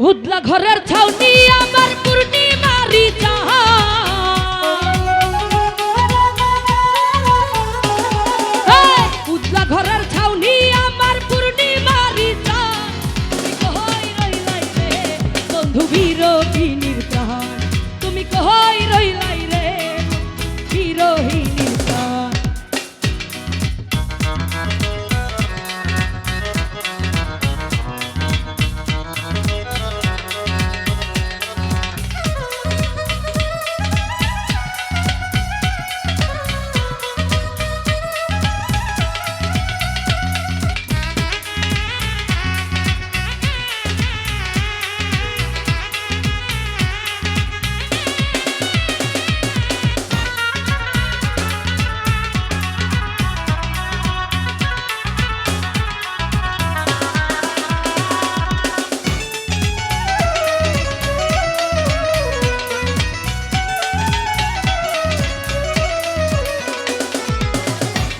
উদলা ঘরের ছাউনি আমার পূর্ণিমারি উদলা ঘরের ছাউনি আমার পূর্ণিমারি বন্ধু বিরোহিনীর প্রাণ তুমি কই রইলাই রে বিরোহিনীর প্রাণ।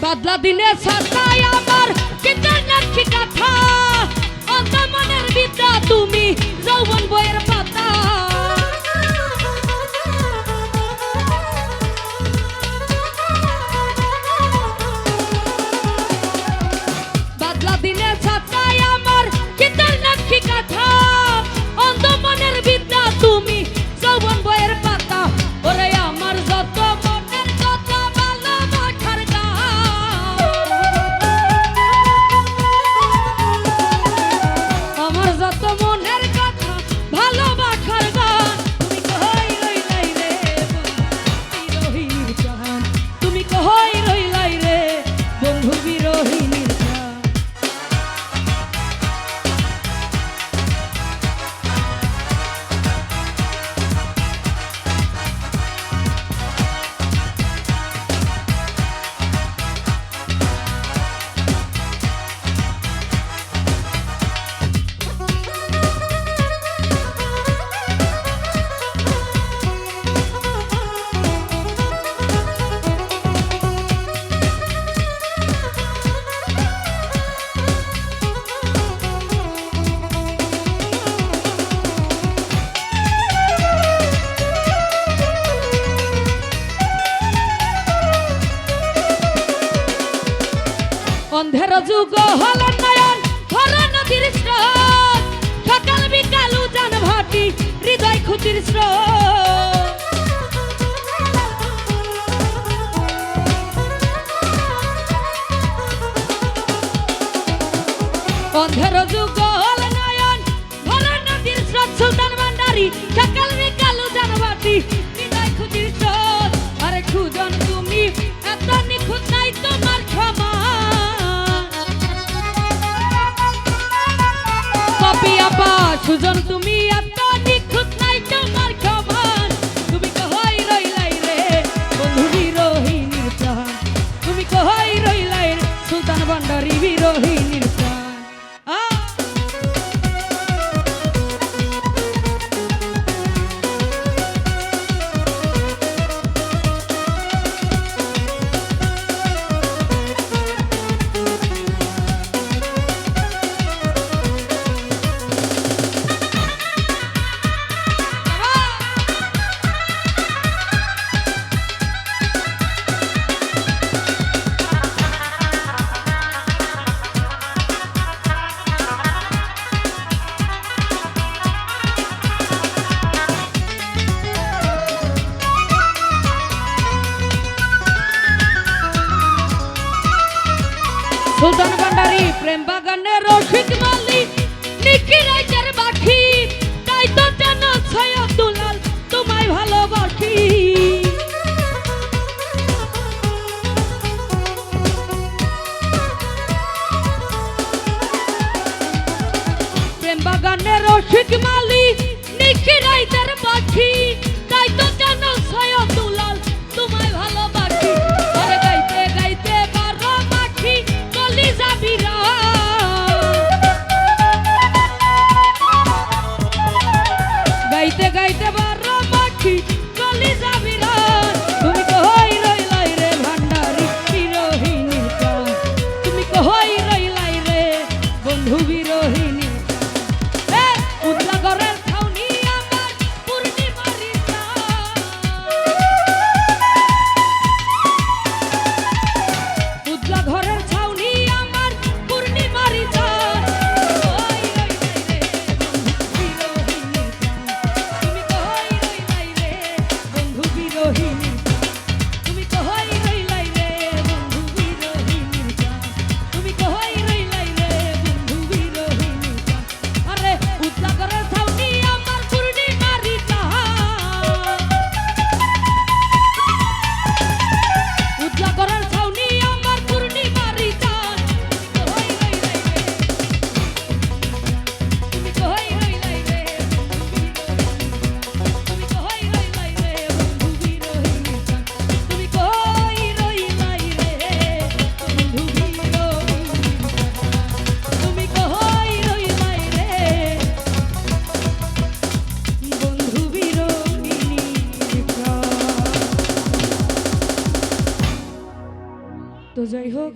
বাদলা দিনে সাজায় আমার চিত্রনাক্ষী কথা অন্ধ মনের বিদ্যা তুমি যৌবন বইয়ের পাতা। বাদলা দিনে সাজায় আমার চিত্রনাক্ষী কথা অন্ধ মনের বিদ্যা তুমি যৌবন বইয়ের পাতা। ওরে আমার যত মনের কথা ভালোবাসার আমার যত মনের কথা ভালোবাসার গান তুমি কই রইলাই রে বিরোহিনীর প্রাণ তুমি কই রইলাই রে বন্ধু বিরোহিনীর প্রাণ। অন্ধের যুগ হল নয়ন হল নদীর স্রোত সকাল বিকাল উজান ভাটি হৃদয় খুঁজির স্রোত। অন্ধের যুগ হল নয়ন হল নদীর স্রোত সুলতান ভান্ডারী সকাল বিকাল উজান ভাটি হৃদয় খুঁজির স্রোত। আরে খুঁজন তুমি এত নিখুঁত নাই তোমার ক্ষমা সুজন তুমি এত নিখুঁত নাই তোমার খবর তুমি কই রইলাই রে বন্ধু বিরোহিনীর প্রাণ তুমি কই রইলাই রে সুলতান ভান্ডারী বিরোহিনীর প্রাণ। সুলতান ভান্ডারী প্রেম বাগানের রসিক মালিক নিকি রাইতের বাকি তাই তো যেন ছায়া দুলাল তোমায় ভালোবাসি। প্রেম বাগানের রসিক মালিক নিকি রাইতের বাকি তাই তো যেন ছায়া দুলাল তোমায় ভালোবাসি। আরে গাইতে গাইতে বারো মাখি কলি যাবি গাইতে গাইতে বারো মাখি কলি যাবি তুমি কই রইলাই রে ভান্ডারী বিরোহিনীর প্রাণ তুমি কই রইলাই রে বন্ধু বিরোহিনীর প্রাণ। উদলা ঘরের তো যাই হোক